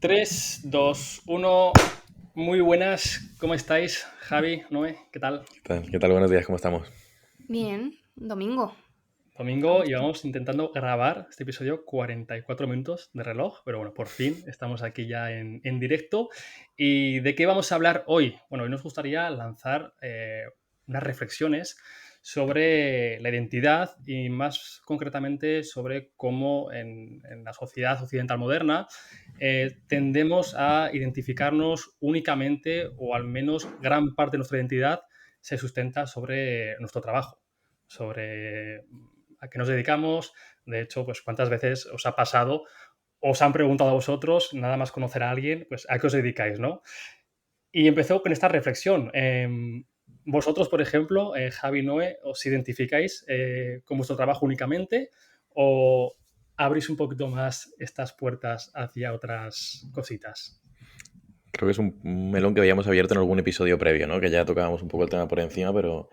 3, 2, 1. Muy buenas, ¿cómo estáis? Javi, Noé, ¿qué tal? ¿Qué tal? ¿Qué tal? Buenos días, ¿cómo estamos? Bien, domingo. A Domingo, gusto. llevamos intentando grabar este episodio 44 minutos de reloj, pero bueno, por fin estamos aquí ya en directo. ¿Y de qué vamos a hablar hoy? Bueno, hoy nos gustaría lanzar unas reflexiones sobre la identidad y más concretamente sobre cómo en la sociedad occidental moderna tendemos a identificarnos únicamente o al menos gran parte de nuestra identidad se sustenta sobre nuestro trabajo, sobre a qué nos dedicamos. De hecho, pues cuántas veces os ha pasado, os han preguntado a vosotros, nada más conocer a alguien, pues a qué os dedicáis, ¿no? Y empezó con esta reflexión. Vosotros, por ejemplo, Javi y Noé, ¿os identificáis con vuestro trabajo únicamente o abrís un poquito más estas puertas hacia otras cositas? Creo que es un melón que habíamos abierto en algún episodio previo, ¿no? Que ya tocábamos un poco el tema por encima, pero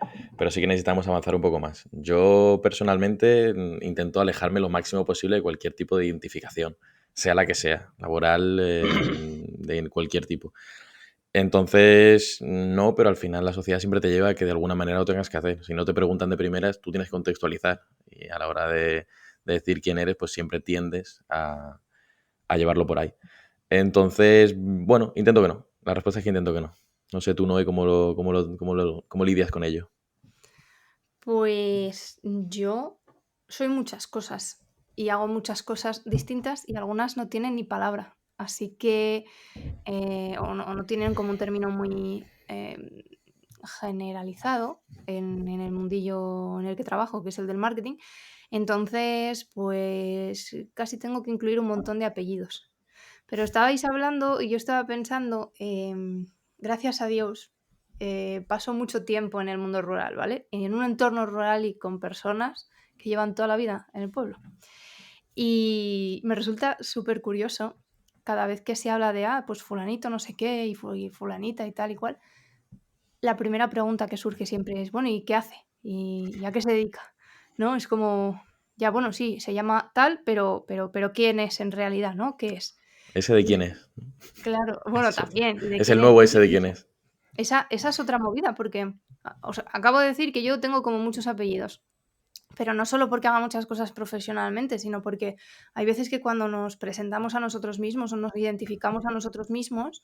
sí que necesitamos avanzar un poco más. Yo personalmente intento alejarme lo máximo posible de cualquier tipo de identificación, sea la que sea, laboral, de cualquier tipo. Entonces, no, pero al final la sociedad siempre te lleva a que de alguna manera lo tengas que hacer. Si no te preguntan de primeras, tú tienes que contextualizar. Y a la hora de decir quién eres, pues siempre tiendes a llevarlo por ahí. Entonces, bueno, intento que no. La respuesta es que intento que no. No sé tú, Noé, cómo lidias con ello. Pues yo soy muchas cosas y hago muchas cosas distintas y algunas no tienen ni palabra. Así que, o no tienen como un término muy generalizado en el mundillo en el que trabajo, que es el del marketing. Entonces, pues casi tengo que incluir un montón de apellidos. Pero estabais hablando y yo estaba pensando, gracias a Dios, paso mucho tiempo en el mundo rural, ¿vale? En un entorno rural y con personas que llevan toda la vida en el pueblo. Y me resulta súper curioso cada vez que se habla de, pues fulanito no sé qué y fulanita y tal y cual. La primera pregunta que surge siempre es, bueno, ¿y qué hace? ¿Y a qué se dedica? ¿No? Es como, ya, bueno, sí, se llama tal, pero ¿quién es en realidad, no? ¿Qué es? ¿Ese de Y quién es? claro, bueno, Es otro. también, ¿y de Es el quién es? nuevo ese de quién es. Esa es otra movida, porque, o sea, acabo de decir que yo tengo como muchos apellidos, pero no solo porque haga muchas cosas profesionalmente, sino porque hay veces que cuando nos presentamos a nosotros mismos o nos identificamos a nosotros mismos,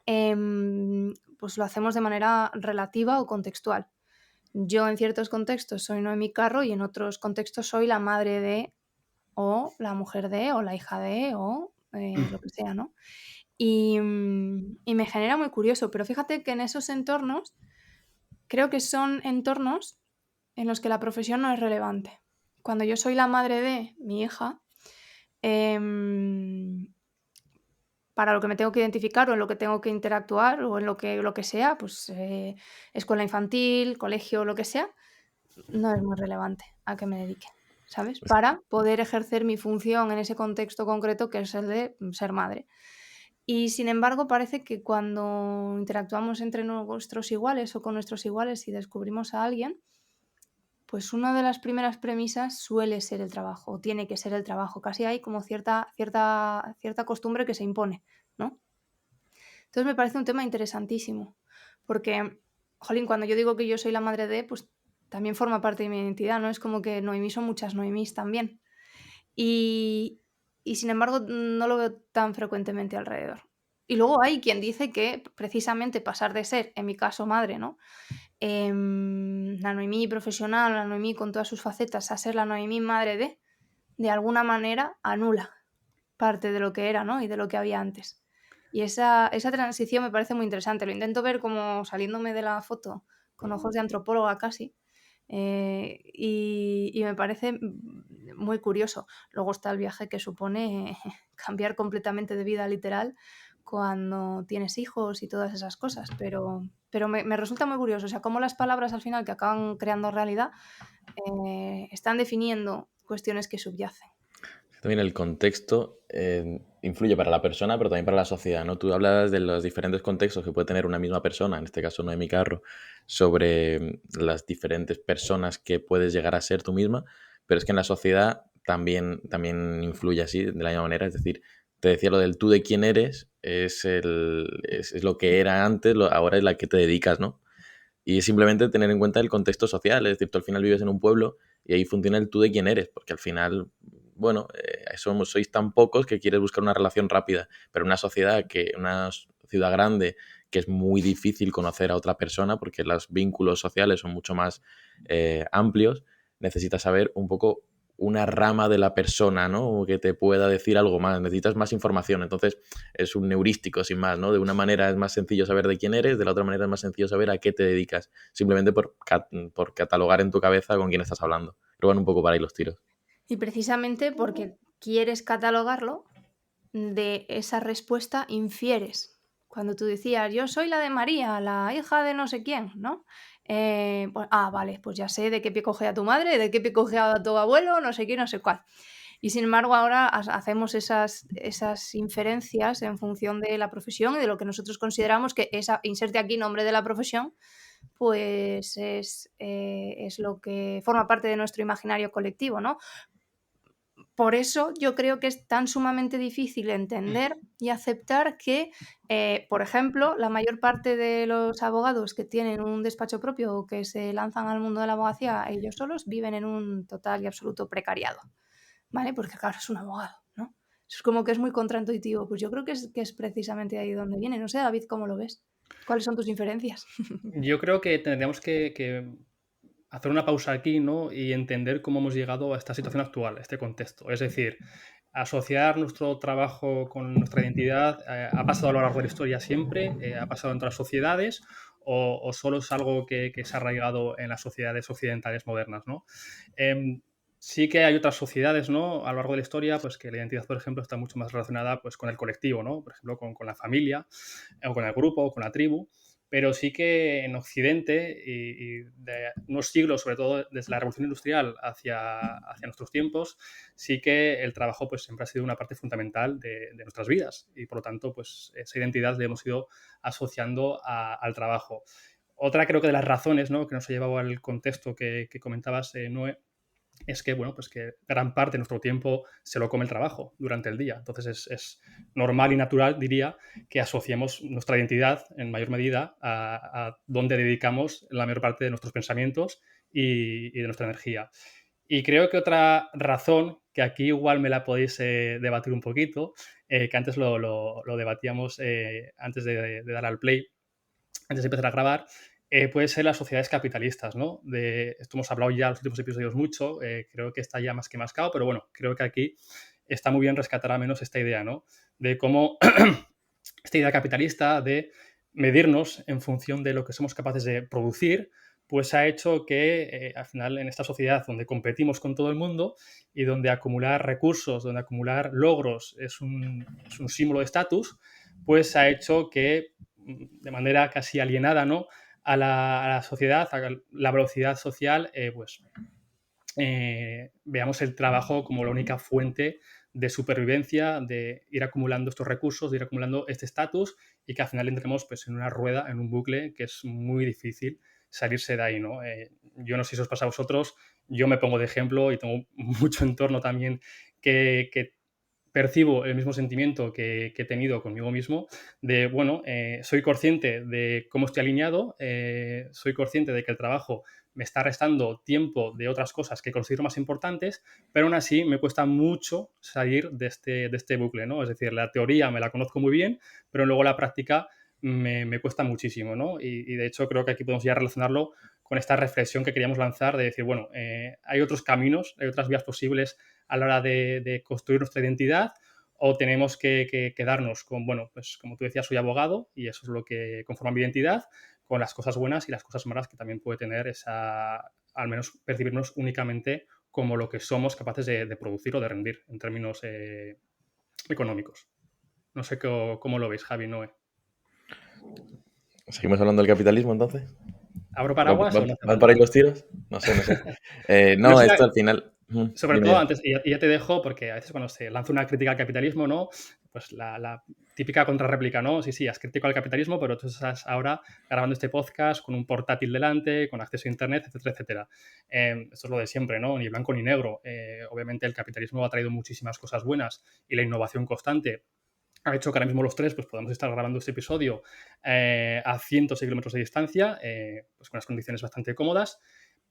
pues lo hacemos de manera relativa o contextual. Yo en ciertos contextos soy Noemi Carro y en otros contextos soy la madre de, o la mujer de, o la hija de, o lo que sea, ¿no? Y me genera muy curioso, pero fíjate que en esos entornos creo que son entornos en los que la profesión no es relevante. Cuando yo soy la madre de mi hija, em, para lo que me tengo que identificar o en lo que tengo que interactuar o en lo que sea, pues escuela infantil, colegio, lo que sea, no es muy relevante a qué me dedique, ¿sabes? Es- Para poder ejercer mi función en ese contexto concreto que es el de ser madre. Y sin embargo, parece que cuando interactuamos entre nuestros iguales o con nuestros iguales y descubrimos a alguien, pues una de las primeras premisas suele ser el trabajo, o tiene que ser el trabajo. Casi hay como cierta costumbre que se impone, ¿no? Entonces me parece un tema interesantísimo, porque, jolín, cuando yo digo que yo soy la madre de, pues también forma parte de mi identidad, ¿no? Es como que Noemí son muchas Noemís también. Y, y sin embargo, no lo veo tan frecuentemente alrededor. Y luego hay quien dice que precisamente pasar de ser, en mi caso, madre, ¿no? La Noemí profesional, la Noemí con todas sus facetas, a ser la Noemí madre de alguna manera anula parte de lo que era, ¿no? Y de lo que había antes. Y esa transición me parece muy interesante. Lo intento ver como saliéndome de la foto con ojos de antropóloga casi. Y me parece muy curioso. Luego está el viaje que supone cambiar completamente de vida literal cuando tienes hijos y todas esas cosas, pero me resulta muy curioso, o sea, cómo las palabras al final que acaban creando realidad están definiendo cuestiones que subyacen. También el contexto influye para la persona, pero también para la sociedad, ¿no? Tú hablas de los diferentes contextos que puede tener una misma persona, en este caso Noemi Carro, sobre las diferentes personas que puedes llegar a ser tú misma, pero es que en la sociedad también influye así, de la misma manera, es decir, te decía lo del tú de quién eres, es lo que era antes, ahora es la que te dedicas, ¿no? Y es simplemente tener en cuenta el contexto social, es decir, tú al final vives en un pueblo y ahí funciona el tú de quién eres, porque al final, bueno, sois tan pocos que quieres buscar una relación rápida, pero una ciudad grande, que es muy difícil conocer a otra persona porque los vínculos sociales son mucho más amplios, necesitas saber un poco una rama de la persona, ¿no? Que te pueda decir algo más, necesitas más información, entonces es un heurístico sin más, ¿no? De una manera es más sencillo saber de quién eres, de la otra manera es más sencillo saber a qué te dedicas, simplemente por catalogar en tu cabeza con quién estás hablando. Pero van un poco para ahí los tiros. Y precisamente porque quieres catalogarlo, de esa respuesta infieres. Cuando tú decías, yo soy la de María, la hija de no sé quién, ¿no? Pues, vale, pues ya sé de qué pie cogea tu madre, de qué pie cogea tu abuelo, no sé qué, no sé cuál. Y sin embargo, ahora hacemos esas inferencias en función de la profesión y de lo que nosotros consideramos que inserte aquí nombre de la profesión, pues es lo que forma parte de nuestro imaginario colectivo, ¿no? Por eso yo creo que es tan sumamente difícil entender y aceptar que, por ejemplo, la mayor parte de los abogados que tienen un despacho propio o que se lanzan al mundo de la abogacía ellos solos viven en un total y absoluto precariado, ¿vale? Porque claro, es un abogado, ¿no? Es como que es muy contraintuitivo. Pues yo creo que es precisamente de ahí donde viene. No sé, David, ¿cómo lo ves? ¿Cuáles son tus inferencias? Yo creo que tendríamos que hacer una pausa aquí, ¿no? Y entender cómo hemos llegado a esta situación actual, a este contexto. Es decir, asociar nuestro trabajo con nuestra identidad ha pasado a lo largo de la historia siempre, ha pasado en todas las sociedades, o solo es algo que se ha arraigado en las sociedades occidentales modernas, ¿no? Sí que hay otras sociedades, ¿no? A lo largo de la historia, pues que la identidad, por ejemplo, está mucho más relacionada pues, con el colectivo, ¿no? Por ejemplo, con la familia, o con el grupo, o con la tribu. Pero sí que en Occidente y de unos siglos, sobre todo desde la Revolución Industrial hacia nuestros tiempos, sí que el trabajo pues, siempre ha sido una parte fundamental de nuestras vidas y por lo tanto pues, esa identidad le hemos ido asociando al trabajo. Otra creo que de las razones, ¿no? Que nos ha llevado al contexto que comentabas, Noé, es que, bueno, pues que gran parte de nuestro tiempo se lo come el trabajo durante el día. Entonces es normal y natural, diría, que asociemos nuestra identidad en mayor medida a dónde dedicamos la mayor parte de nuestros pensamientos y de nuestra energía. Y creo que otra razón, que aquí igual me la podéis debatir un poquito, que antes lo debatíamos antes de dar al play, antes de empezar a grabar, puede ser las sociedades capitalistas, ¿no? De esto hemos hablado ya en los últimos episodios mucho, creo que está ya más que mascado, pero bueno, creo que aquí está muy bien rescatar al menos esta idea, ¿no? De cómo esta idea capitalista de medirnos en función de lo que somos capaces de producir, pues ha hecho que al final en esta sociedad donde competimos con todo el mundo y donde acumular recursos, donde acumular logros es un símbolo de estatus, pues ha hecho que de manera casi alienada, ¿no? A la sociedad, a la velocidad social, pues veamos el trabajo como la única fuente de supervivencia, de ir acumulando estos recursos, de ir acumulando este estatus y que al final entremos pues, en una rueda, en un bucle que es muy difícil salirse de ahí, ¿no? Yo no sé si os pasa a vosotros, yo me pongo de ejemplo y tengo mucho entorno también que percibo el mismo sentimiento que he tenido conmigo mismo de, bueno, soy consciente de cómo estoy alineado, soy consciente de que el trabajo me está restando tiempo de otras cosas que considero más importantes, pero aún así me cuesta mucho salir de este bucle, ¿no? Es decir, la teoría me la conozco muy bien, pero luego la práctica me cuesta muchísimo, ¿no? Y de hecho creo que aquí podemos ya relacionarlo con esta reflexión que queríamos lanzar de decir, bueno, hay otros caminos, hay otras vías posibles a la hora de construir nuestra identidad o tenemos que quedarnos con, bueno, pues como tú decías, soy abogado y eso es lo que conforma mi identidad, con las cosas buenas y las cosas malas que también puede tener esa, al menos percibirnos únicamente como lo que somos capaces de producir o de rendir en términos económicos. No sé cómo lo veis, Javi, Noé. ¿Seguimos hablando del capitalismo entonces? ¿Abro paraguas o no hace ¿Van por falta? ahí los tiros? No sé, no sé. No No, sé, esto al final... sobre Dime, todo dime. antes, y ya te dejo, porque a veces cuando se lanza una crítica al capitalismo, ¿no? Pues la típica contrarréplica, ¿no? Sí, has crítico al capitalismo, pero tú estás ahora grabando este podcast con un portátil delante, con acceso a internet, etcétera, etcétera. Esto es lo de siempre, ¿no? Ni blanco ni negro. Obviamente el capitalismo ha traído muchísimas cosas buenas y la innovación constante ha hecho que ahora mismo los tres pues, podamos estar grabando este episodio a cientos de kilómetros de distancia, pues con unas condiciones bastante cómodas,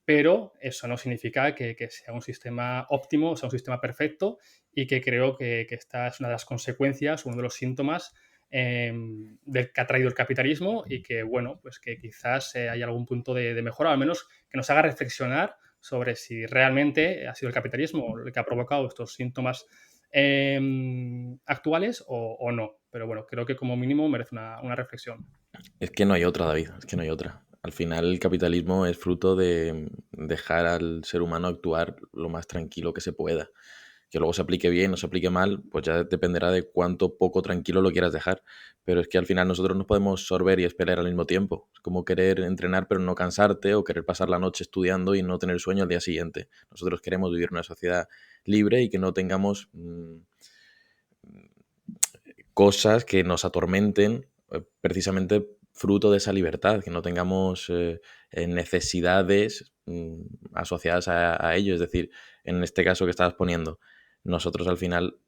pero eso no significa que sea un sistema óptimo, sea un sistema perfecto, y que creo que esta es una de las consecuencias, uno de los síntomas del que ha traído el capitalismo, y que, bueno, pues que quizás hay algún punto de mejora, al menos que nos haga reflexionar sobre si realmente ha sido el capitalismo el que ha provocado estos síntomas actuales o no. Pero bueno, creo que como mínimo merece una reflexión. Es que no hay otra, David, es que no hay otra. Al final el capitalismo es fruto de dejar al ser humano actuar lo más tranquilo que se pueda. Que luego se aplique bien o se aplique mal, pues ya dependerá de cuánto poco tranquilo lo quieras dejar. Pero es que al final nosotros no podemos sorber y esperar al mismo tiempo. Es como querer entrenar pero no cansarte, o querer pasar la noche estudiando y no tener sueño al día siguiente. Nosotros queremos vivir en una sociedad libre y que no tengamos cosas que nos atormenten, precisamente fruto de esa libertad, que no tengamos necesidades asociadas a ello. Es decir, en este caso que estabas poniendo, nosotros al final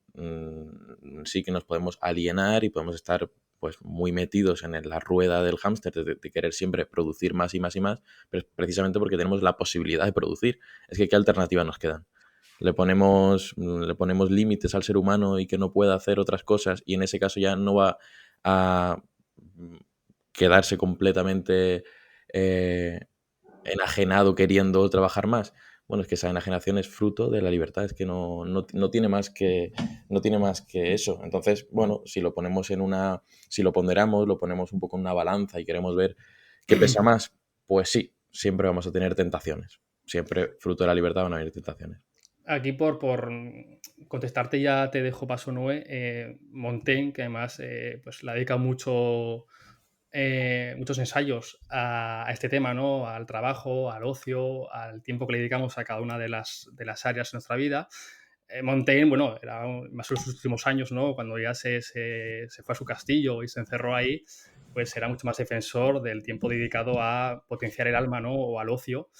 sí que nos podemos alienar y podemos estar pues muy metidos en la rueda del hámster de querer siempre producir más y más y más, pero es precisamente porque tenemos la posibilidad de producir. Es que ¿qué alternativas nos quedan? Le ponemos límites al ser humano y que no pueda hacer otras cosas, y en ese caso ya no va a quedarse completamente enajenado queriendo trabajar más. Bueno, es que esa enajenación es fruto de la libertad, es que no tiene más que eso. Entonces, bueno, si lo ponderamos, lo ponemos un poco en una balanza y queremos ver qué pesa más, pues sí, siempre vamos a tener tentaciones. Siempre fruto de la libertad van a haber tentaciones. Aquí por contestarte ya te dejo paso, Noé. Montaigne, que además pues le dedica muchos ensayos a este tema, ¿no? Al trabajo, al ocio, al tiempo que le dedicamos a cada una de las áreas de nuestra vida. Montaigne, bueno, era más en sus últimos años, ¿no? Cuando ya se fue a su castillo y se encerró ahí, pues era mucho más defensor del tiempo dedicado a potenciar el alma, ¿no? O al ocio.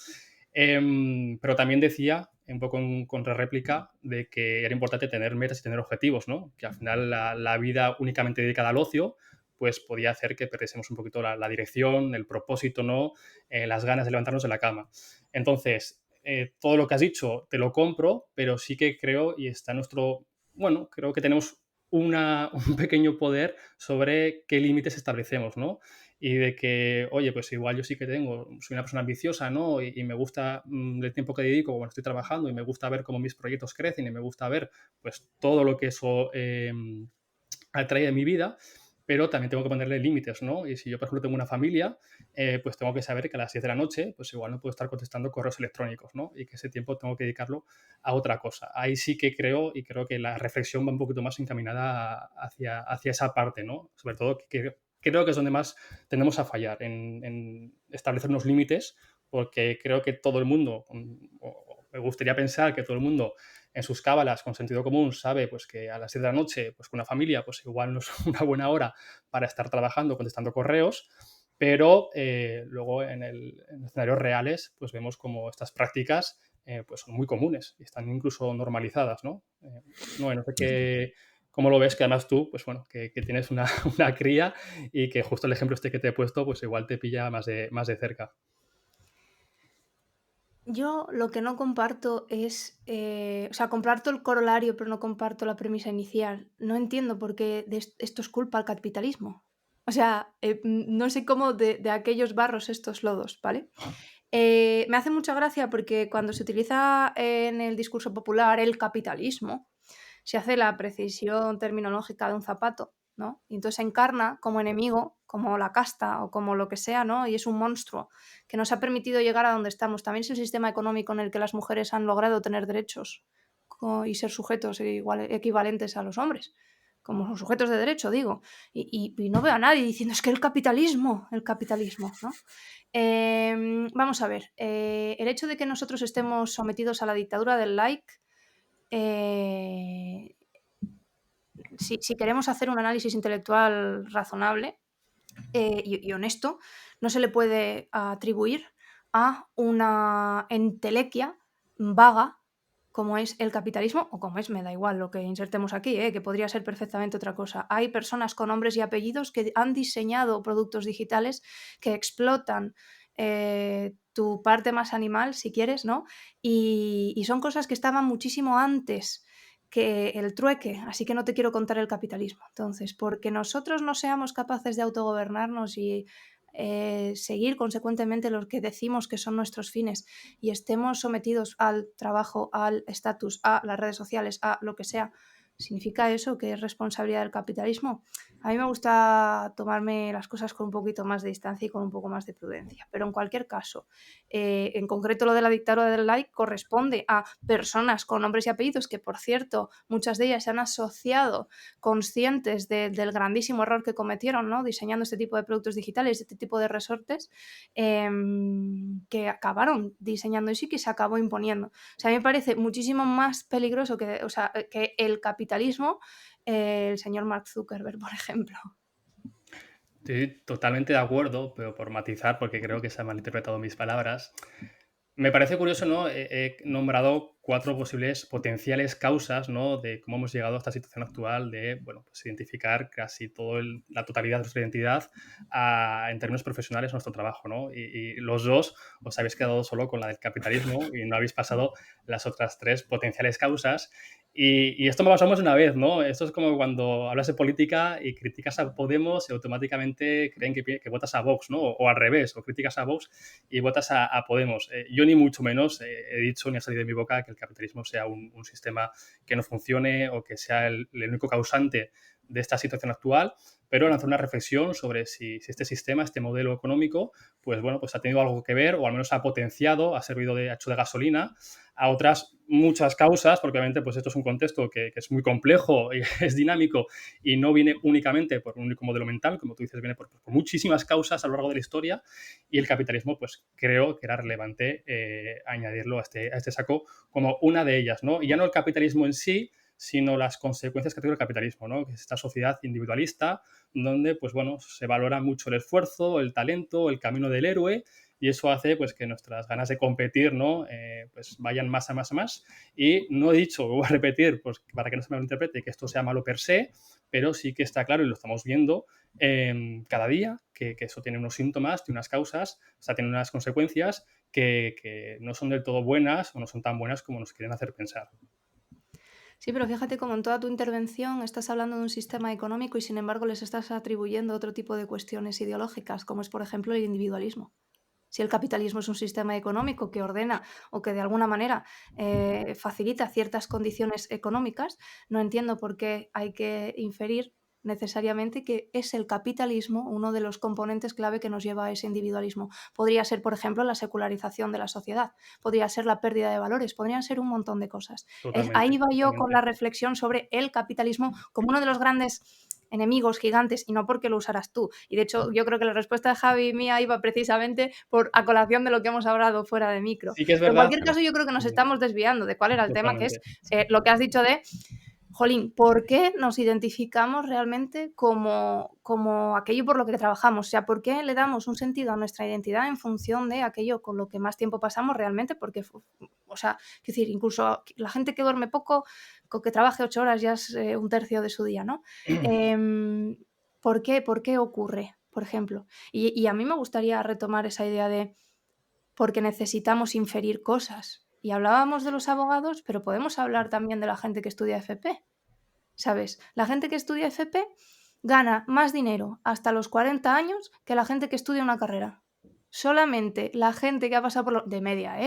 Pero también decía, un poco en contrarréplica, de que era importante tener metas y tener objetivos, ¿no? Que al final la vida únicamente dedicada al ocio pues podía hacer que perdiésemos un poquito la dirección, el propósito, ¿no? Las ganas de levantarnos de la cama. Entonces, todo lo que has dicho te lo compro, pero sí que creo, y está nuestro, bueno, creo que tenemos un pequeño poder sobre qué límites establecemos, ¿no? Y de que, oye, pues igual yo sí que soy una persona ambiciosa, ¿no? Y me gusta el tiempo que dedico cuando estoy trabajando, y me gusta ver cómo mis proyectos crecen, y me gusta ver, pues, todo lo que eso atrae en mi vida, pero también tengo que ponerle límites, ¿no? Y si yo, por ejemplo, tengo una familia, pues tengo que saber que a las 10 de la noche, pues igual no puedo estar contestando correos electrónicos, ¿no? Y que ese tiempo tengo que dedicarlo a otra cosa. Ahí sí que creo, y creo que la reflexión va un poquito más encaminada hacia esa parte, ¿no? Sobre todo que creo que es donde más tendemos a fallar, en establecer unos límites, porque creo que todo el mundo, o me gustaría pensar que todo el mundo en sus cábalas con sentido común sabe pues que a las 10 de la noche pues con una familia pues igual no es una buena hora para estar trabajando, contestando correos, pero luego en escenarios reales pues vemos como estas prácticas pues son muy comunes y están incluso normalizadas, ¿no? No sé cómo lo ves, que además tú, pues bueno, que tienes una cría, y que justo el ejemplo este que te he puesto pues igual te pilla más de cerca. Yo lo que no comparto es, o sea, comparto el corolario, pero no comparto la premisa inicial. No entiendo por qué esto es culpa al capitalismo. O sea, no sé cómo de aquellos barros estos lodos, ¿vale? Me hace mucha gracia porque cuando se utiliza en el discurso popular el capitalismo, se hace la precisión terminológica de un zapato, ¿no? Y entonces se encarna como enemigo, como la casta o como lo que sea, ¿no? Y es un monstruo que nos ha permitido llegar a donde estamos. También es el sistema económico en el que las mujeres han logrado tener derechos y ser sujetos equivalentes a los hombres, como sujetos de derecho, digo. Y no veo a nadie diciendo es que el capitalismo, ¿no? Vamos a ver, el hecho de que nosotros estemos sometidos a la dictadura del like si queremos hacer un análisis intelectual razonable y honesto, no se le puede atribuir a una entelequia vaga como es el capitalismo o como es, me da igual lo que insertemos aquí, que podría ser perfectamente otra cosa. Hay personas con nombres y apellidos que han diseñado productos digitales que explotan tu parte más animal, si quieres, ¿no? Y son cosas que estaban muchísimo antes que el trueque, así que no te quiero contar el capitalismo. Entonces, porque nosotros no seamos capaces de autogobernarnos y seguir consecuentemente lo que decimos que son nuestros fines y estemos sometidos al trabajo, al estatus, a las redes sociales, a lo que sea, ¿significa eso que es responsabilidad del capitalismo? A mí me gusta tomarme las cosas con un poquito más de distancia y con un poco más de prudencia, pero en cualquier caso, en concreto lo de la dictadura del like corresponde a personas con nombres y apellidos que, por cierto, muchas de ellas se han asociado conscientes del grandísimo error que cometieron, ¿no? Diseñando este tipo de productos digitales, este tipo de resortes, que acabaron diseñando eso y que se acabó imponiendo. O sea, a mí me parece muchísimo más peligroso que el capitalismo, el señor Mark Zuckerberg, por ejemplo. Estoy totalmente de acuerdo, pero por matizar, porque creo que se han malinterpretado mis palabras. Me parece curioso, ¿no? He nombrado 4 posibles potenciales causas, ¿no? De cómo hemos llegado a esta situación actual de, bueno, pues identificar casi la totalidad de nuestra identidad en términos profesionales nuestro trabajo, ¿no? Y los dos os habéis quedado solo con la del capitalismo y no habéis pasado las otras 3 potenciales causas. Y esto me lo pasamos una vez, ¿no? Esto es como cuando hablas de política y criticas a Podemos y automáticamente creen que votas a Vox, ¿no? O al revés, o criticas a Vox y votas a Podemos. Yo ni mucho menos he dicho ni ha salido de mi boca que el capitalismo sea un sistema que no funcione o que sea el único causante de esta situación actual, pero lanzar una reflexión sobre si este sistema, este modelo económico, pues bueno, pues ha tenido algo que ver o al menos ha potenciado, ha servido ha hecho de gasolina a otras muchas causas, porque obviamente pues esto es un contexto que es muy complejo y es dinámico y no viene únicamente por un único modelo mental, como tú dices, viene por muchísimas causas a lo largo de la historia y el capitalismo pues creo que era relevante añadirlo a este saco como una de ellas, ¿no? Y ya no el capitalismo en sí, sino las consecuencias que tiene el capitalismo, ¿no? Que es esta sociedad individualista donde, pues bueno, se valora mucho el esfuerzo, el talento, el camino del héroe y eso hace pues que nuestras ganas de competir, ¿no? Pues vayan más a más a más y no he dicho, voy a repetir, pues para que no se me malinterprete que esto sea malo per se, pero sí que está claro y lo estamos viendo cada día que eso tiene unos síntomas, tiene unas causas, o sea, tiene unas consecuencias que no son del todo buenas o no son tan buenas como nos quieren hacer pensar. Sí, pero fíjate como en toda tu intervención estás hablando de un sistema económico y sin embargo les estás atribuyendo otro tipo de cuestiones ideológicas, como es por ejemplo el individualismo. Si el capitalismo es un sistema económico que ordena o que de alguna manera facilita ciertas condiciones económicas, no entiendo por qué hay que inferir necesariamente que es el capitalismo uno de los componentes clave que nos lleva a ese individualismo. Podría ser, por ejemplo, la secularización de la sociedad, podría ser la pérdida de valores, podrían ser un montón de cosas. Totalmente, Ahí va yo con totalmente. la reflexión sobre el capitalismo como uno de los grandes enemigos gigantes y no porque lo usaras tú. Y de hecho, yo creo que la respuesta de Javi y mía iba precisamente por a colación de lo que hemos hablado fuera de micro. Sí que es Pero en verdad. cualquier caso, yo creo que nos estamos desviando de cuál era el tema, que es Totalmente. Sí. lo que has dicho de, jolín, ¿por qué nos identificamos realmente como aquello por lo que trabajamos? O sea, ¿por qué le damos un sentido a nuestra identidad en función de aquello con lo que más tiempo pasamos realmente? Porque, o sea, es decir, incluso la gente que duerme poco, con que trabaje 8 horas ya es un tercio de su día, ¿no? ¿Por qué? ¿Por qué ocurre, por ejemplo? Y a mí me gustaría retomar esa idea de porque necesitamos inferir cosas. Y hablábamos de los abogados, pero podemos hablar también de la gente que estudia FP. ¿Sabes? La gente que estudia FP gana más dinero hasta los 40 años que la gente que estudia una carrera. Solamente la gente que ha pasado de media,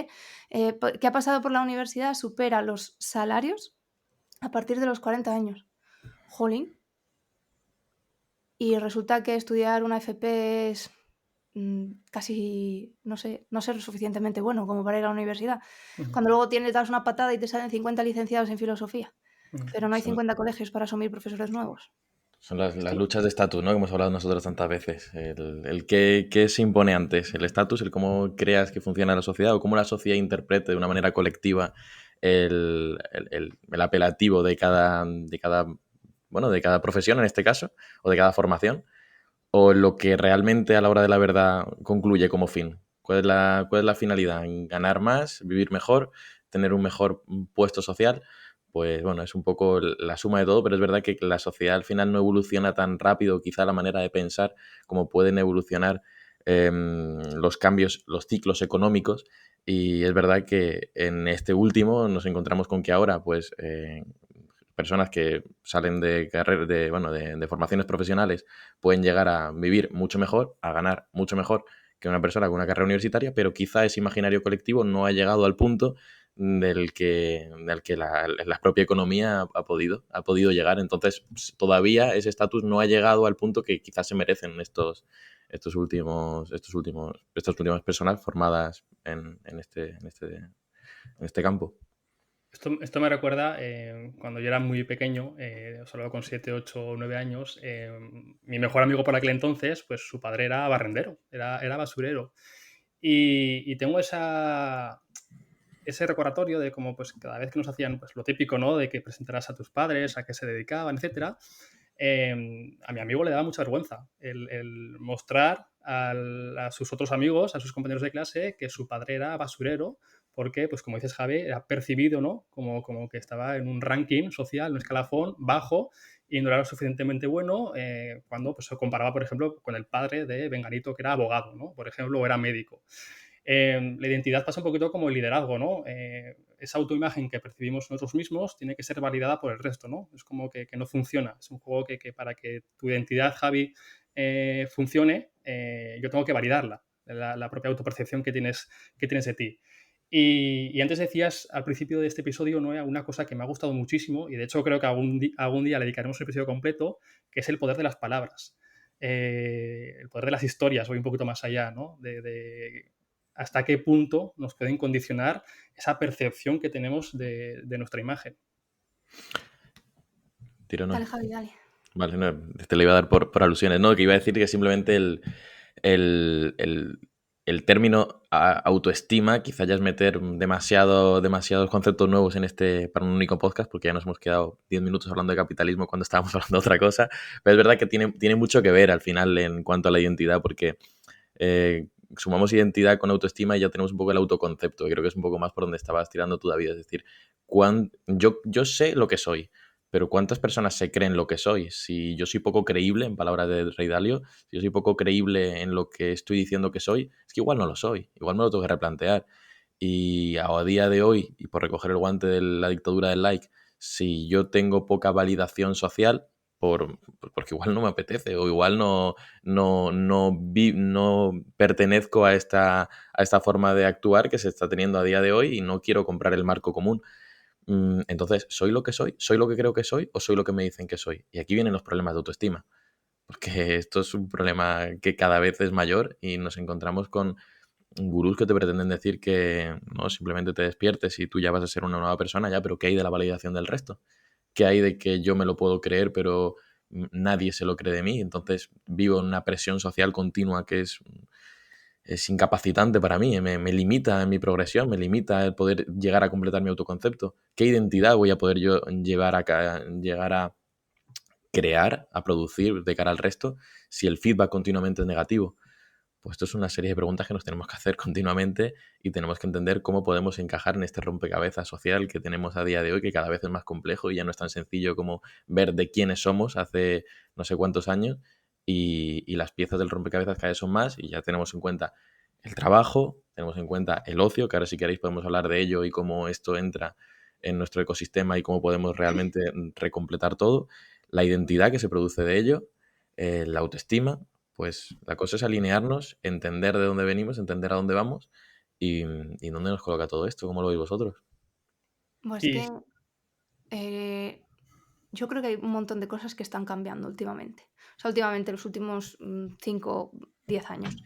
que ha pasado por la universidad supera los salarios a partir de los 40 años. Jolín. Y resulta que estudiar una FP es casi, no sé, no ser suficientemente bueno como para ir a la universidad. Cuando luego das una patada y te salen 50 licenciados en filosofía, pero no hay Son, 50 colegios para asumir profesores nuevos. son las Sí. luchas de estatus, ¿no? Que hemos hablado nosotros tantas veces. El qué se impone antes, el estatus, el cómo creas que funciona la sociedad o cómo la sociedad interprete de una manera colectiva el apelativo de cada bueno, de cada profesión en este caso, o de cada formación, o lo que realmente a la hora de la verdad concluye como fin. ¿Cuál es la finalidad? ¿En ganar más, vivir mejor, tener un mejor puesto social? Pues bueno, es un poco la suma de todo, pero es verdad que la sociedad al final no evoluciona tan rápido, quizá la manera de pensar, como pueden evolucionar los cambios, los ciclos económicos. Y es verdad que en este último nos encontramos con que ahora, pues, personas que salen de carreras, de formaciones profesionales, pueden llegar a vivir mucho mejor, a ganar mucho mejor que una persona con una carrera universitaria, pero quizá ese imaginario colectivo no ha llegado al punto del que la propia economía ha podido llegar. Entonces, todavía ese estatus no ha llegado al punto que quizás se merecen estas últimas personas formadas en este campo. Esto me recuerda cuando yo era muy pequeño, solo con 7, 8 o 9 años, mi mejor amigo por aquel entonces, pues su padre era barrendero, era basurero. Y tengo ese recordatorio de cómo pues, cada vez que nos hacían pues, lo típico, ¿no? De que presentaras a tus padres, a qué se dedicaban, etcétera, a mi amigo le daba mucha vergüenza el mostrar a sus otros amigos, a sus compañeros de clase, que su padre era basurero, porque, pues como dices, Javi, era percibido, ¿no? Como que estaba en un ranking social, un escalafón bajo y no era lo suficientemente bueno cuando pues, se comparaba, por ejemplo, con el padre de Venganito, que era abogado, ¿no? Por ejemplo, o era médico. La identidad pasa un poquito como el liderazgo, ¿no? Esa autoimagen que percibimos nosotros mismos tiene que ser validada por el resto, ¿no? Es como que no funciona. Es un juego que para que tu identidad, Javi, funcione, yo tengo que validarla, la propia autopercepción que tienes de ti. Y antes decías al principio de este episodio, ¿no? Una cosa que me ha gustado muchísimo, y de hecho creo que algún día le dedicaremos un episodio completo, que es el poder de las palabras. El poder de las historias, voy un poquito más allá, ¿no? De hasta qué punto nos pueden condicionar esa percepción que tenemos de nuestra imagen. Tiro, no. Dale, Javi, dale. Vale, no, te lo iba a dar por alusiones. No, que iba a decir que simplemente el término autoestima quizá ya es meter demasiados conceptos nuevos para un único podcast, porque ya nos hemos quedado 10 minutos hablando de capitalismo cuando estábamos hablando de otra cosa. Pero es verdad que tiene mucho que ver al final en cuanto a la identidad, porque sumamos identidad con autoestima y ya tenemos un poco el autoconcepto. Creo que es un poco más por donde estabas tirando tú, David. Es decir, yo sé lo que soy, pero ¿cuántas personas se creen lo que soy? Si yo soy poco creíble, en palabras de Rey Dalio, si yo soy poco creíble en lo que estoy diciendo que soy, es que igual no lo soy, igual me lo tengo que replantear. Y a día de hoy, y por recoger el guante de la dictadura del like, si yo tengo poca validación social, porque igual no me apetece, o igual no pertenezco a esta forma de actuar que se está teniendo a día de hoy y no quiero comprar el marco común. Entonces, ¿soy lo que soy? ¿Soy lo que creo que soy? ¿O soy lo que me dicen que soy? Y aquí vienen los problemas de autoestima. Porque esto es un problema que cada vez es mayor y nos encontramos con gurús que te pretenden decir que no, simplemente te despiertes y tú ya vas a ser una nueva persona, ya, pero ¿qué hay de la validación del resto? ¿Qué hay de que yo me lo puedo creer, pero nadie se lo cree de mí? Entonces vivo en una presión social continua que es incapacitante para mí, me limita en mi progresión, me limita el poder llegar a completar mi autoconcepto. ¿Qué identidad voy a poder yo llegar a crear, a producir de cara al resto si el feedback continuamente es negativo? Pues esto es una serie de preguntas que nos tenemos que hacer continuamente y tenemos que entender cómo podemos encajar en este rompecabezas social que tenemos a día de hoy, que cada vez es más complejo y ya no es tan sencillo como ver de quiénes somos hace no sé cuántos años, y las piezas del rompecabezas cada vez son más, y ya tenemos en cuenta el trabajo, tenemos en cuenta el ocio, que ahora si queréis podemos hablar de ello y cómo esto entra en nuestro ecosistema y cómo podemos realmente recompletar todo, la identidad que se produce de ello, la autoestima. Pues la cosa es alinearnos, entender de dónde venimos, entender a dónde vamos y dónde nos coloca todo esto. ¿Cómo lo veis vosotros? Pues Y que yo creo que hay un montón de cosas que están cambiando últimamente. O sea, últimamente, los últimos 5, 10 años.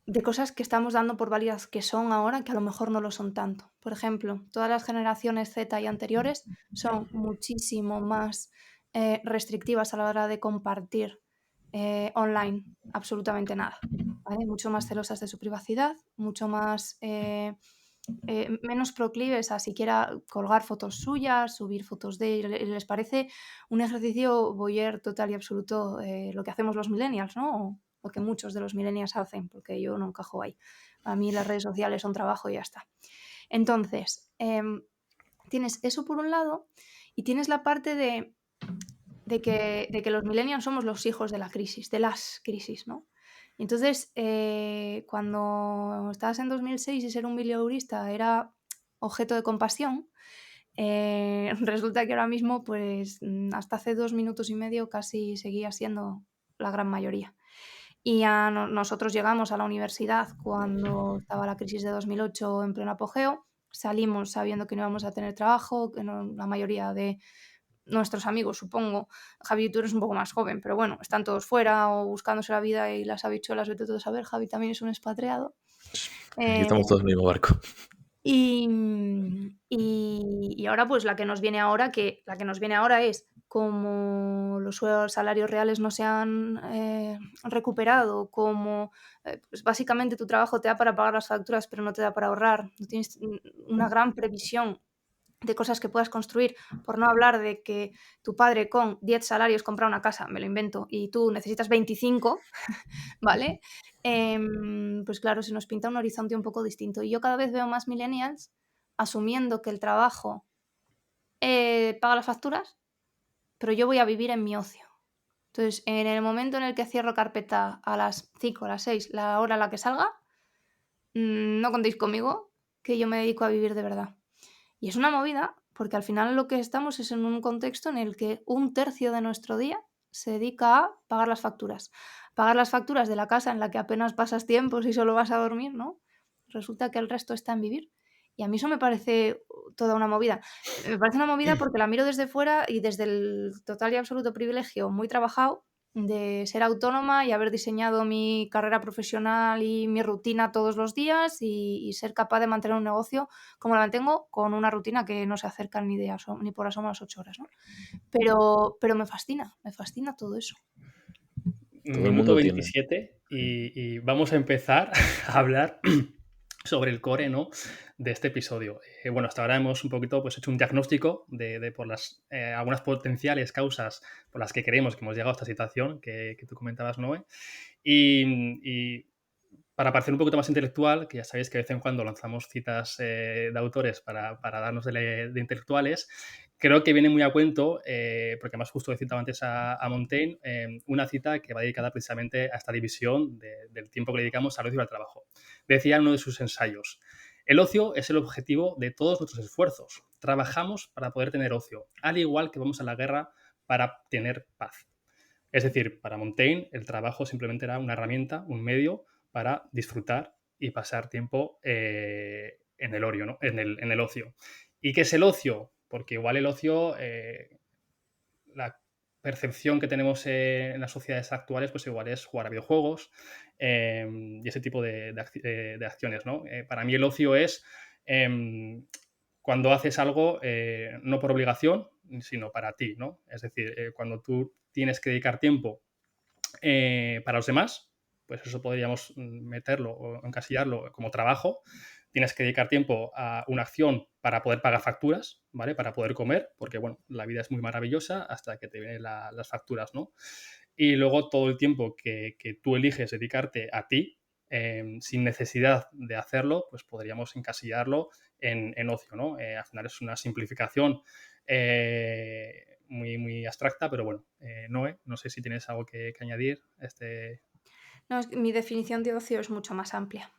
De cosas que estamos dando por válidas que son ahora, que a lo mejor no lo son tanto. Por ejemplo, todas las generaciones Z y anteriores son muchísimo más restrictivas a la hora de compartir online absolutamente nada. ¿Vale? Mucho más celosas de su privacidad, mucho más menos proclives a siquiera colgar fotos suyas, subir fotos de les parece un ejercicio voyeur total y absoluto, lo que hacemos los millennials, ¿no? O lo que muchos de los millennials hacen, porque yo no encajo ahí. A mí las redes sociales son trabajo y ya está. Entonces, tienes eso por un lado y tienes la parte de que los millennials somos los hijos de la crisis, de las crisis, ¿no? Entonces, cuando estabas en 2006 y ser un biblioteurista era objeto de compasión, resulta que ahora mismo, pues hasta hace 2 minutos y medio casi seguía siendo la gran mayoría. Y nosotros llegamos a la universidad cuando estaba la crisis de 2008 en pleno apogeo, salimos sabiendo que no íbamos a tener trabajo, que la mayoría de nuestros amigos, supongo. Javi, tú eres un poco más joven, pero bueno, están todos fuera o buscándose la vida y las habichuelas, vete todo a saber. Javi también es un expatriado. Aquí Eh, estamos todos en el mismo barco. y ahora, pues la que nos viene ahora, es como los salarios reales no se han recuperado, como pues básicamente tu trabajo te da para pagar las facturas, pero no te da para ahorrar, no tienes una gran previsión de cosas que puedas construir, por no hablar de que tu padre con 10 salarios compra una casa, me lo invento, y tú necesitas 25, ¿vale? Pues claro, se nos pinta un horizonte un poco distinto. Y yo cada vez veo más millennials asumiendo que el trabajo paga las facturas, pero yo voy a vivir en mi ocio. Entonces, en el momento en el que cierro carpeta a las 5, a las 6, la hora a la que salga, no contéis conmigo, que yo me dedico a vivir de verdad. Y es una movida, porque al final lo que estamos es en un contexto en el que 1/3 de nuestro día se dedica a pagar las facturas. Pagar las facturas de la casa en la que apenas pasas tiempo si solo vas a dormir, ¿no? Resulta que el resto está en vivir. Y a mí eso me parece toda una movida. Me parece una movida porque la miro desde fuera y desde el total y absoluto privilegio muy trabajado de ser autónoma y haber diseñado mi carrera profesional y mi rutina todos los días y ser capaz de mantener un negocio como la mantengo con una rutina que no se acerca ni por asomo a las 8 horas, ¿no? Pero me fascina todo eso. Todo el Minuto mundo tiene. 27 y vamos a empezar a hablar sobre el core, ¿no?, de este episodio. Bueno, hasta ahora hemos un poquito pues, hecho un diagnóstico de por las algunas potenciales causas por las que creemos que hemos llegado a esta situación que tú comentabas, Noé. Y para parecer un poquito más intelectual, que ya sabéis que de vez en cuando lanzamos citas de autores para darnos de intelectuales, creo que viene muy a cuento, porque además justo he citado antes a Montaigne, una cita que va dedicada precisamente a esta división del tiempo que le dedicamos al ocio y al trabajo. Decía en uno de sus ensayos: el ocio es el objetivo de todos nuestros esfuerzos. Trabajamos para poder tener ocio, al igual que vamos a la guerra para tener paz. Es decir, para Montaigne el trabajo simplemente era una herramienta, un medio para disfrutar y pasar tiempo en el ocio, ¿no? En el ocio. ¿Y qué es el ocio? Porque igual el ocio, la percepción que tenemos en las sociedades actuales, pues igual es jugar a videojuegos y ese tipo de acciones, ¿no? Para mí el ocio es cuando haces algo no por obligación, sino para ti, ¿no? Es decir, cuando tú tienes que dedicar tiempo para los demás, pues eso podríamos meterlo o encasillarlo como trabajo. Tienes que dedicar tiempo a una acción para poder pagar facturas, ¿vale? Para poder comer, porque, bueno, la vida es muy maravillosa hasta que te vienen las facturas, ¿no? Y luego todo el tiempo que tú eliges dedicarte a ti, sin necesidad de hacerlo, pues podríamos encasillarlo en ocio, ¿no? Al final es una simplificación muy, muy abstracta, pero bueno, Noé, no sé si tienes algo que añadir. No, es que mi definición de ocio es mucho más amplia.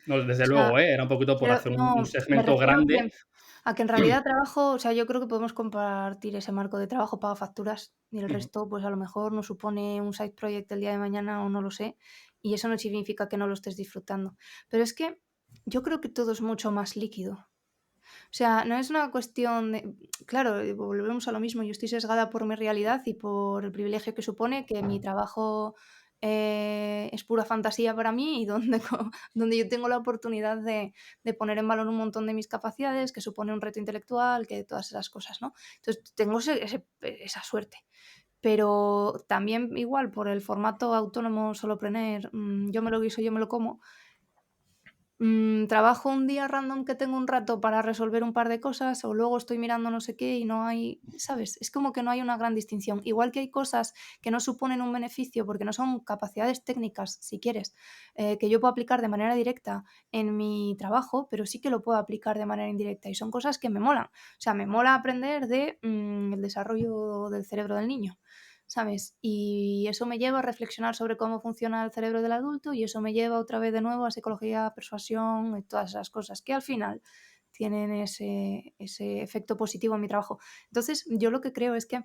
No, O desde sea, luego, era un poquito por hacer un no, me segmento refiero grande. a que en realidad trabajo, o sea, yo creo que podemos compartir ese marco de trabajo, paga facturas y el resto, pues a lo mejor nos supone un side project el día de mañana o no lo sé, y eso no significa que no lo estés disfrutando. Pero es que yo creo que todo es mucho más líquido. O sea, no es una cuestión de... Claro, volvemos a lo mismo, yo estoy sesgada por mi realidad y por el privilegio que supone que mi trabajo es pura fantasía para mí y donde, donde yo tengo la oportunidad de poner en valor un montón de mis capacidades, que supone un reto intelectual, que todas esas cosas, ¿no? Entonces, tengo esa suerte. Pero también igual por el formato autónomo solopreneur, yo me lo guiso, yo me lo como, trabajo un día random que tengo un rato para resolver un par de cosas o luego estoy mirando no sé qué y no hay, ¿sabes? Es como que no hay una gran distinción. Igual que hay cosas que no suponen un beneficio porque no son capacidades técnicas, si quieres, que yo puedo aplicar de manera directa en mi trabajo, pero sí que lo puedo aplicar de manera indirecta y son cosas que me molan. O sea, me mola aprender de el desarrollo del cerebro del niño. ¿Sabes? Y eso me lleva a reflexionar sobre cómo funciona el cerebro del adulto y eso me lleva otra vez de nuevo a psicología, persuasión y todas esas cosas que al final tienen ese efecto positivo en mi trabajo. Entonces, yo lo que creo es que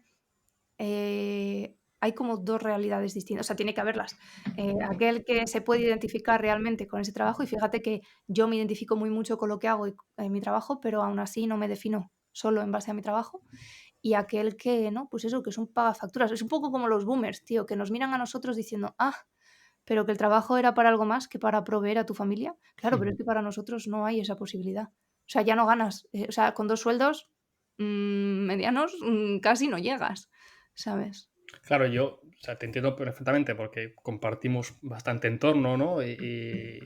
hay como dos realidades distintas, o sea, tiene que haberlas. Aquel que se puede identificar realmente con ese trabajo, y fíjate que yo me identifico muy mucho con lo que hago en mi trabajo, pero aún así no me defino solo en base a mi trabajo. Y aquel que no, pues eso, que es un pagafacturas. Es un poco como los boomers, tío, que nos miran a nosotros diciendo, pero que el trabajo era para algo más que para proveer a tu familia. Claro, pero es que para nosotros no hay esa posibilidad. O sea, ya no ganas. O sea, con 2 sueldos medianos casi no llegas, ¿sabes? Claro, yo, o sea, te entiendo perfectamente porque compartimos bastante entorno, ¿no? Y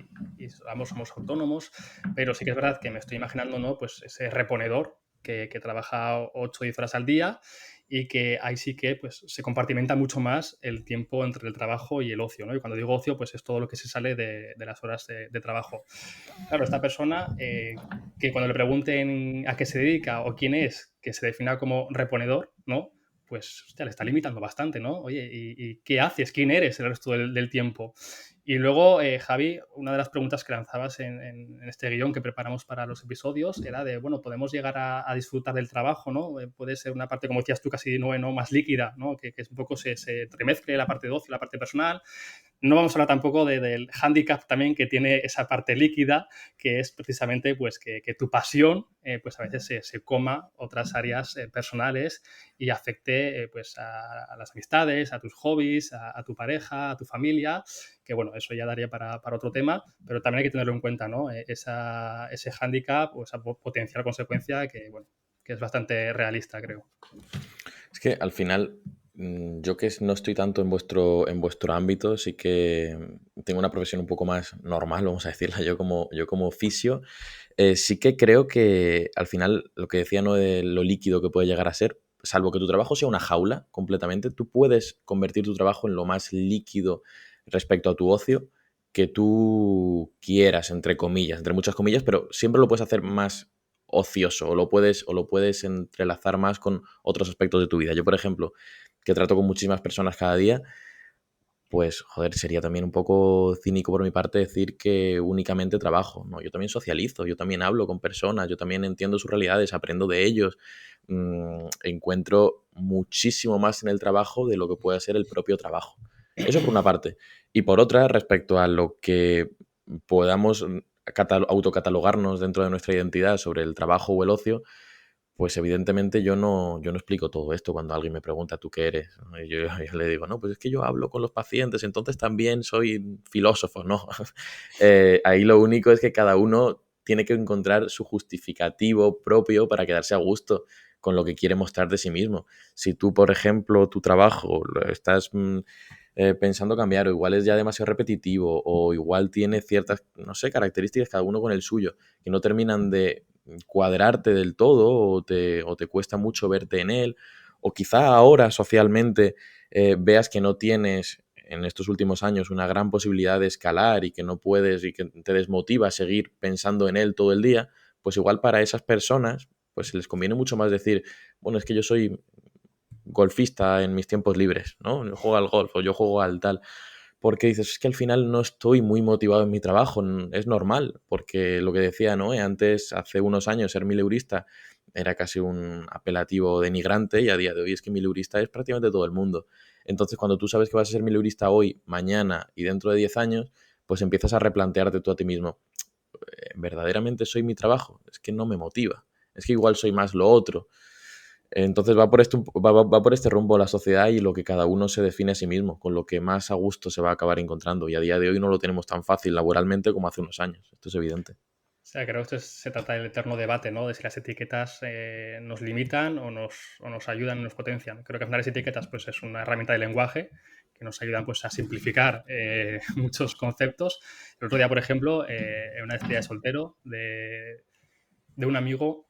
ambos somos autónomos, pero sí que es verdad que me estoy imaginando, ¿no? Pues ese reponedor que trabaja 8 o 10 horas al día y que ahí sí que pues, se compartimenta mucho más el tiempo entre el trabajo y el ocio, ¿no? Y cuando digo ocio, pues es todo lo que se sale de las horas de trabajo. Claro, esta persona, que cuando le pregunten a qué se dedica o quién es, que se defina como reponedor, ¿no? Pues, hostia, le está limitando bastante, ¿no? Oye, ¿y qué haces? ¿Quién eres el resto del tiempo? Y luego, Javi, una de las preguntas que lanzabas en este guión que preparamos para los episodios era de, bueno, podemos llegar a disfrutar del trabajo, ¿no? Puede ser una parte, como decías tú, casi no más líquida, ¿no? Que es un poco se entremezcle la parte de ocio y la parte personal. No vamos a hablar tampoco del hándicap también que tiene esa parte líquida, que es precisamente pues, que tu pasión pues a veces se coma otras áreas personales y afecte pues a las amistades, a tus hobbies, a tu pareja, a tu familia, que bueno, eso ya daría para otro tema, pero también hay que tenerlo en cuenta, ¿no? Ese hándicap o esa potencial consecuencia que, bueno, que es bastante realista, creo. Es que al final, yo que no estoy tanto en vuestro ámbito, sí que tengo una profesión un poco más normal, vamos a decirla, yo como oficio, sí que creo que al final lo que decía, ¿no? De lo líquido que puede llegar a ser, salvo que tu trabajo sea una jaula completamente, tú puedes convertir tu trabajo en lo más líquido respecto a tu ocio que tú quieras, entre comillas, entre muchas comillas, pero siempre lo puedes hacer más ocioso o lo puedes entrelazar más con otros aspectos de tu vida. Yo, por ejemplo, que trato con muchísimas personas cada día, pues, joder, sería también un poco cínico por mi parte decir que únicamente trabajo, ¿no? Yo también socializo, yo también hablo con personas, yo también entiendo sus realidades, aprendo de ellos, encuentro muchísimo más en el trabajo de lo que puede ser el propio trabajo. Eso por una parte. Y por otra, respecto a lo que podamos autocatalogarnos dentro de nuestra identidad sobre el trabajo o el ocio, pues evidentemente yo no explico todo esto cuando alguien me pregunta tú qué eres, ¿no? Y yo le digo, no, pues es que yo hablo con los pacientes, entonces también soy filósofo, ¿no? Ahí lo único es que cada uno tiene que encontrar su justificativo propio para quedarse a gusto con lo que quiere mostrar de sí mismo. Si tú, por ejemplo, tu trabajo lo estás pensando cambiar, o igual es ya demasiado repetitivo, o igual tiene ciertas, no sé, características cada uno con el suyo, que no terminan de cuadrarte del todo o te cuesta mucho verte en él, o quizá ahora socialmente veas que no tienes en estos últimos años una gran posibilidad de escalar y que no puedes y que te desmotiva seguir pensando en él todo el día, pues igual para esas personas pues les conviene mucho más decir, bueno, es que yo soy golfista en mis tiempos libres, ¿no? Yo juego al golf o yo juego al tal, porque dices, es que al final no estoy muy motivado en mi trabajo, es normal, porque lo que decía, ¿no? Antes, hace unos años, ser mileurista era casi un apelativo denigrante y a día de hoy es que mileurista es prácticamente todo el mundo. Entonces, cuando tú sabes que vas a ser mileurista hoy, mañana y dentro de 10 años, pues empiezas a replantearte tú a ti mismo, ¿verdaderamente soy mi trabajo? Es que no me motiva, es que igual soy más lo otro. Entonces va por este rumbo la sociedad y lo que cada uno se define a sí mismo, con lo que más a gusto se va a acabar encontrando. Y a día de hoy no lo tenemos tan fácil laboralmente como hace unos años. Esto es evidente. O sea, creo que esto se trata del eterno debate, ¿no? De si las etiquetas nos limitan o nos ayudan, nos potencian. Creo que al final las etiquetas pues, es una herramienta de lenguaje nos ayudan pues, a simplificar muchos conceptos. El otro día, por ejemplo, en una despedida de soltero de un amigo,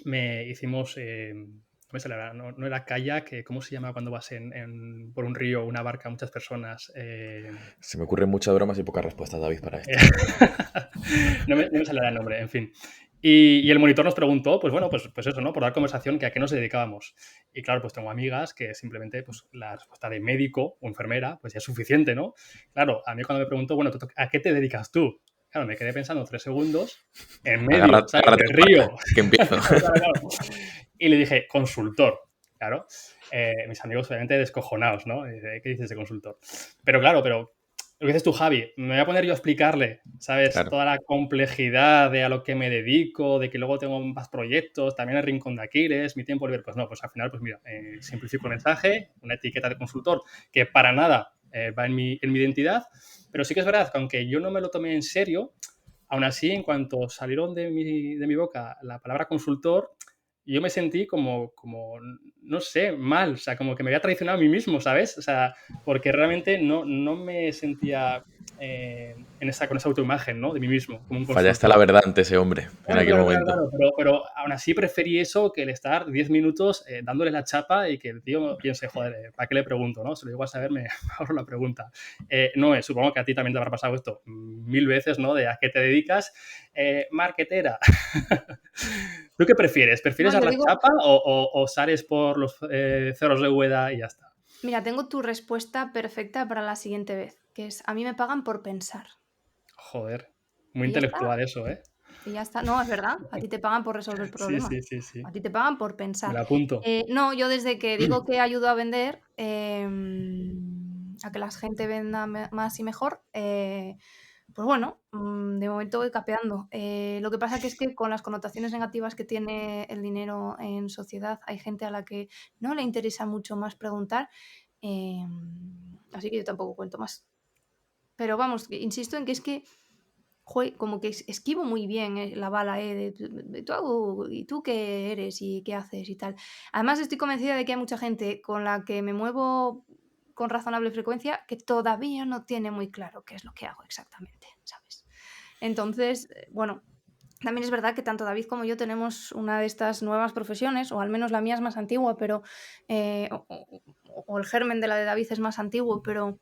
hicimos... no era kayak, ¿cómo se llama cuando vas por un río, una barca, muchas personas? Se me ocurren muchas bromas y pocas respuestas, David, para esto. no me saldrá el nombre, en fin. Y el monitor nos preguntó, pues bueno, pues eso, ¿no? Por dar conversación, que a qué nos dedicábamos. Y claro, pues tengo amigas que simplemente, pues la respuesta de médico o enfermera, pues ya es suficiente, ¿no? Claro, a mí cuando me preguntó, bueno, ¿a qué te dedicas tú? Claro, me quedé pensando 3 segundos en medio, ¿sabes? Del río. Que empiezo. Claro. Y le dije, consultor, claro. Mis amigos obviamente descojonados, ¿no? ¿Qué dices de consultor? Pero claro, lo que dices tú, Javi, me voy a poner yo a explicarle, ¿sabes? Claro. Toda la complejidad de a lo que me dedico, de que luego tengo más proyectos, también el rincón de Aquiles, mi tiempo libre. Pues no, pues al final, pues mira, simplifico el mensaje, una etiqueta de consultor que para nada va en mi identidad, pero sí que es verdad que aunque yo no me lo tomé en serio, aún así, en cuanto salieron de mi boca la palabra consultor, yo me sentí como, no sé, mal, o sea, como que me había traicionado a mí mismo, ¿sabes? O sea, porque realmente no me sentía con esa autoimagen, ¿no? De mí mismo, como un consultor. Fallaste la verdad ante ese hombre en aquel momento. Claro, pero aún así preferí eso que el estar 10 minutos dándole la chapa y que el tío piense, joder, ¿para qué le pregunto, no? Se lo digo a saber, me ahorro la pregunta. No, supongo que a ti también te habrá pasado esto 1000 veces, ¿no? De a qué te dedicas. Marketera. ¿Tú qué prefieres? ¿Prefieres dar la chapa o sales por los cerros de Úbeda y ya está? Mira, tengo tu respuesta perfecta para la siguiente vez, que es, a mí me pagan por pensar. Joder, muy Y ya intelectual está. eso, ¿eh? Y ya está. No, es verdad. A ti te pagan por resolver problemas. Sí. A ti te pagan por pensar. Me lo apunto. No, yo desde que digo que ayudo a vender, a que la gente venda más y mejor, pues bueno, de momento voy capeando. Lo que pasa que es que con las connotaciones negativas que tiene el dinero en sociedad, hay gente a la que no le interesa mucho más preguntar, así que yo tampoco cuento más. Pero vamos, insisto en que es que como que esquivo muy bien la bala, ¿y tú qué eres y qué haces y tal? Además, estoy convencida de que hay mucha gente con la que me muevo con razonable frecuencia que todavía no tiene muy claro qué es lo que hago exactamente, ¿sabes? Entonces, bueno, también es verdad que tanto David como yo tenemos una de estas nuevas profesiones, o al menos la mía es más antigua, pero o el germen de la de David es más antiguo, pero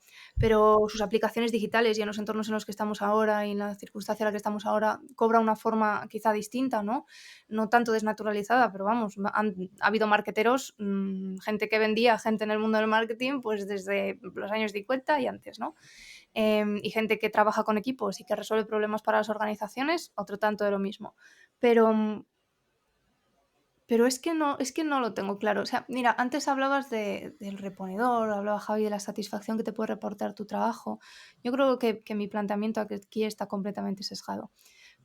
sus aplicaciones digitales y en los entornos en los que estamos ahora y en la circunstancia en la que estamos ahora cobra una forma quizá distinta, ¿no? No tanto desnaturalizada, pero vamos, ha habido marketeros, gente que vendía, gente en el mundo del marketing, pues desde los años 50 y antes, ¿no? Y gente que trabaja con equipos y que resuelve problemas para las organizaciones, otro tanto de lo mismo. Pero es que no lo tengo claro. O sea, mira, antes hablabas del reponedor, hablaba Javi de la satisfacción que te puede reportar tu trabajo. Yo creo que mi planteamiento aquí está completamente sesgado.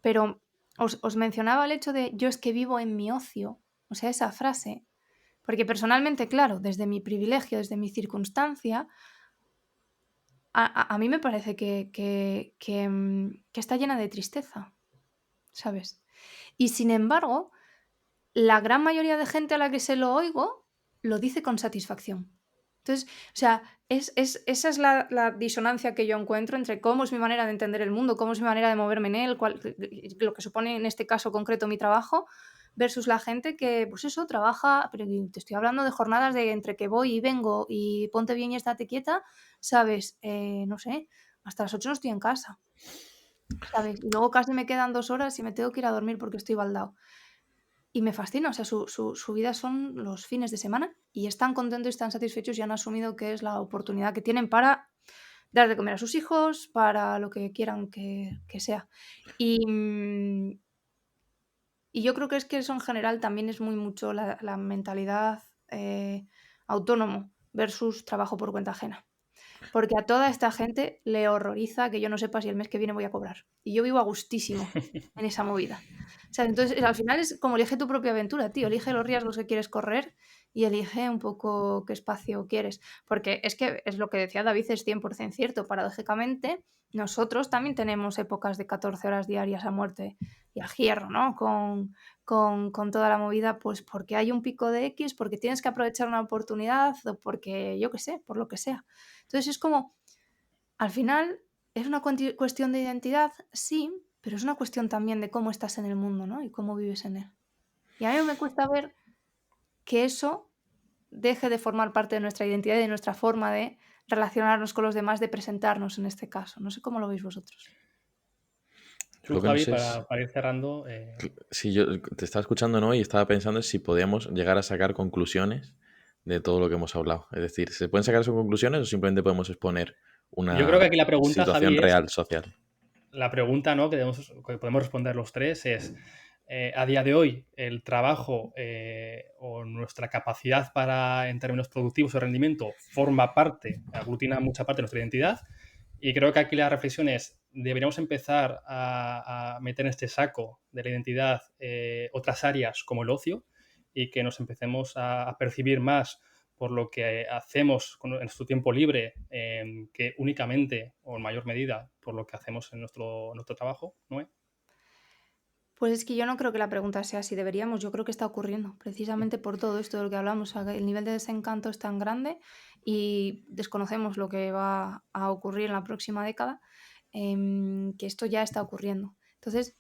Pero os mencionaba el hecho de yo es que vivo en mi ocio, o sea, esa frase. Porque personalmente, claro, desde mi privilegio, desde mi circunstancia, a mí me parece que está llena de tristeza, ¿sabes? Y sin embargo, la gran mayoría de gente a la que se lo oigo lo dice con satisfacción. Entonces, o sea, esa es la disonancia que yo encuentro entre cómo es mi manera de entender el mundo, cómo es mi manera de moverme en él, lo que supone en este caso concreto mi trabajo, versus la gente que, pues eso, trabaja, pero te estoy hablando de jornadas de entre que voy y vengo y ponte bien y estate quieta, ¿sabes? No sé, hasta las 8 no estoy en casa, ¿sabes? Y luego casi me quedan 2 horas y me tengo que ir a dormir porque estoy baldao. Y me fascina, o sea, su vida son los fines de semana y están contentos y están satisfechos y han asumido que es la oportunidad que tienen para dar de comer a sus hijos, para lo que quieran que sea. Y yo creo que eso en general también es muy mucho la mentalidad autónomo versus trabajo por cuenta ajena. Porque a toda esta gente le horroriza que yo no sepa si el mes que viene voy a cobrar. Y yo vivo a gustísimo en esa movida. O sea, entonces, al final es como elige tu propia aventura, tío. Elige los riesgos que quieres correr y elige un poco qué espacio quieres. Porque es que es lo que decía David, es 100% cierto. Paradójicamente, nosotros también tenemos épocas de 14 horas diarias a muerte y a hierro, ¿no? Con con toda la movida, pues porque hay un pico de X, porque tienes que aprovechar una oportunidad o porque, yo qué sé, por lo que sea. Entonces es como, al final, es una cuestión de identidad, sí, pero es una cuestión también de cómo estás en el mundo, ¿no? Y cómo vives en él. Y a mí me cuesta ver que eso deje de formar parte de nuestra identidad y de nuestra forma de relacionarnos con los demás, de presentarnos en este caso. No sé cómo lo veis vosotros. Yo Tú, lo que no Javi, sé es... para ir cerrando, Si yo te estaba escuchando, ¿no? Y estaba pensando en si podíamos llegar a sacar conclusiones de todo lo que hemos hablado. Es decir, ¿se pueden sacar esas conclusiones o simplemente podemos exponer yo creo que una aquí la pregunta, situación Javi, es, real social? la pregunta, ¿no?, que podemos responder los tres es, a día de hoy, el trabajo o nuestra capacidad para, en términos productivos o rendimiento, forma parte, aglutina mucha parte de nuestra identidad. Y creo que aquí la reflexión es, deberíamos empezar a meter en este saco de la identidad otras áreas como el ocio y que nos empecemos a percibir más por lo que hacemos en nuestro tiempo libre que únicamente o en mayor medida por lo que hacemos en nuestro trabajo, ¿no? Pues es que yo no creo que la pregunta sea si deberíamos, yo creo que está ocurriendo, precisamente por todo esto de lo que hablamos. O sea, el nivel de desencanto es tan grande y desconocemos lo que va a ocurrir en la próxima década, que esto ya está ocurriendo. Entonces,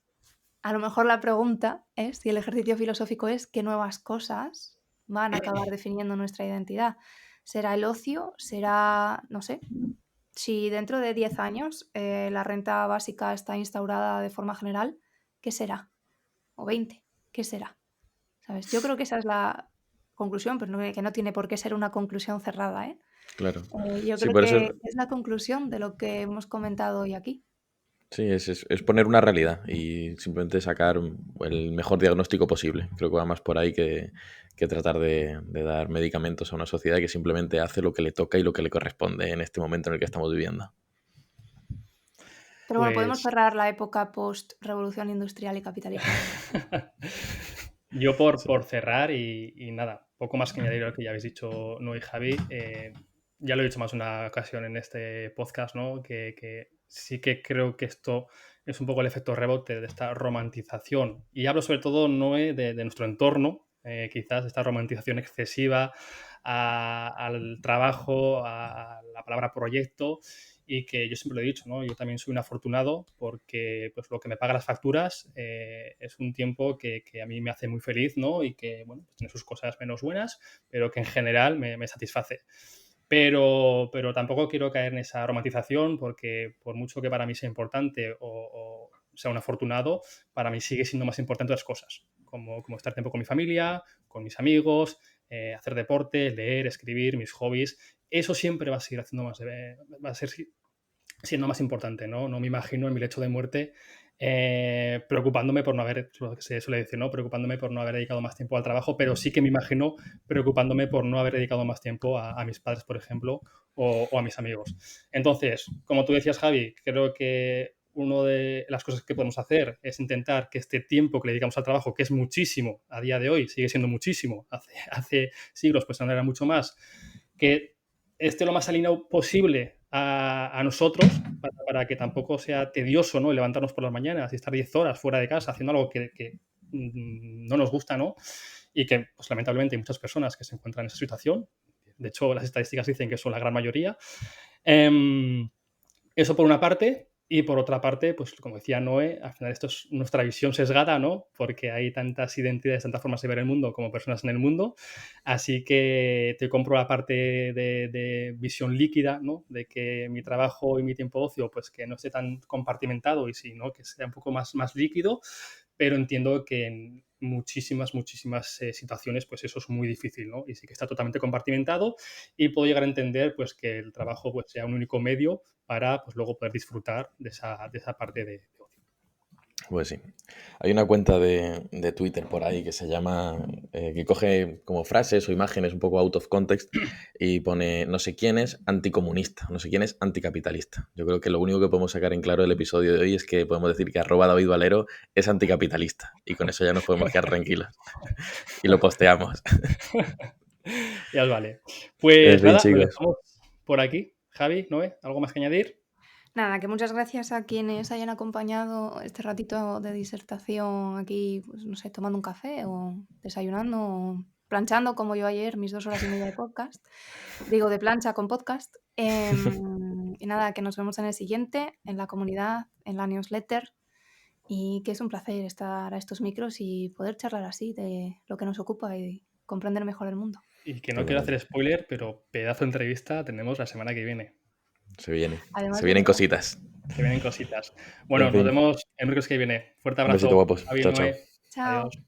a lo mejor la pregunta es, y el ejercicio filosófico es, ¿qué nuevas cosas van a acabar definiendo nuestra identidad? ¿Será el ocio? ¿Será, no sé, si dentro de 10 años la renta básica está instaurada de forma general, ¿qué será? O 20, ¿qué será? ¿Sabes? Yo creo que esa es la conclusión, pero que no tiene por qué ser una conclusión cerrada, ¿eh? Claro. Yo Sí, creo por que eso es la conclusión de lo que hemos comentado hoy aquí. sí, es poner una realidad y simplemente sacar el mejor diagnóstico posible. Creo que va más por ahí que tratar de dar medicamentos a una sociedad que simplemente hace lo que le toca y lo que le corresponde en este momento en el que estamos viviendo. Pero bueno, podemos Pues cerrar la época post-revolución industrial y capitalista. yo Sí. por cerrar y nada, poco más que añadir a lo que ya habéis dicho Noé y Javi. Ya lo he dicho más una ocasión en este podcast, ¿no? Que sí que creo que esto es un poco el efecto rebote de esta romantización. Y hablo sobre todo, Noé, de nuestro entorno, quizás esta romantización excesiva al trabajo, a la palabra proyecto, y que yo siempre lo he dicho, ¿no? Yo también soy un afortunado porque pues, lo que me paga las facturas es un tiempo que a mí me hace muy feliz, ¿no? Y que, bueno, pues tiene sus cosas menos buenas, pero que en general me satisface. Pero tampoco quiero caer en esa romantización porque por mucho que para mí sea importante o sea un afortunado, para mí sigue siendo más importante otras cosas, como estar tiempo con mi familia, con mis amigos, hacer deporte, leer, escribir, mis hobbies. Eso siempre va a seguir haciendo más, va a ser siendo más importante, ¿no? No me imagino en mi lecho de muerte preocupándome por no haber, lo que se suele decir, ¿no? Preocupándome por no haber dedicado más tiempo al trabajo, pero sí que me imagino preocupándome por no haber dedicado más tiempo a mis padres, por ejemplo, o a mis amigos. Entonces, como tú decías, Javi, creo que una de las cosas que podemos hacer es intentar que este tiempo que le dedicamos al trabajo, que es muchísimo a día de hoy, sigue siendo muchísimo, hace siglos pues no era mucho más, que esté lo más alineado posible a nosotros para que tampoco sea tedioso, ¿no? Levantarnos por las mañanas y estar 10 horas fuera de casa haciendo algo que no nos gusta, ¿no? Y que, pues lamentablemente, hay muchas personas que se encuentran en esa situación. De hecho, las estadísticas dicen que son la gran mayoría. Eso por una parte. Y por otra parte, pues como decía Noé, al final esto es nuestra visión sesgada, ¿no? Porque hay tantas identidades, tantas formas de ver el mundo como personas en el mundo. Así que te compro la parte de visión líquida, ¿no? De que mi trabajo y mi tiempo de ocio, pues que no esté tan compartimentado y sí, ¿no? Que sea un poco más líquido. Pero entiendo que en muchísimas situaciones, pues eso es muy difícil, ¿no? Y sí que está totalmente compartimentado y puedo llegar a entender, pues, que el trabajo pues, sea un único medio para, pues, luego poder disfrutar de esa parte de ocio. Pues sí. Hay una cuenta de Twitter por ahí que se llama, que coge como frases o imágenes un poco out of context y pone no sé quién es anticomunista, no sé quién es anticapitalista. Yo creo que lo único que podemos sacar en claro del episodio de hoy es que podemos decir que @David Valero es anticapitalista y con eso ya nos podemos quedar tranquilos y lo posteamos. Ya os vale. En Pues fin, nada, lo chicos. dejamos por aquí. Javi, Noé, ¿algo más que añadir? Nada, que muchas gracias a quienes hayan acompañado este ratito de disertación aquí, pues no sé, tomando un café o desayunando o planchando como yo ayer, mis 2 horas y media de podcast. Digo, de plancha con podcast. Y nada, que nos vemos en el siguiente, en la comunidad, en la newsletter. Y que es un placer estar a estos micros y poder charlar así de lo que nos ocupa y comprender mejor el mundo. Y que no quiero hacer Totalmente. spoiler, pero pedazo de entrevista tenemos la semana que viene. Se viene. Además Se de vienen verdad. cositas. Se vienen cositas. En Bueno, nos fin. vemos el miércoles que viene. Fuerte Un besito, abrazo. guapos. Javi, Chao, chao. Noé. Chao. Adiós.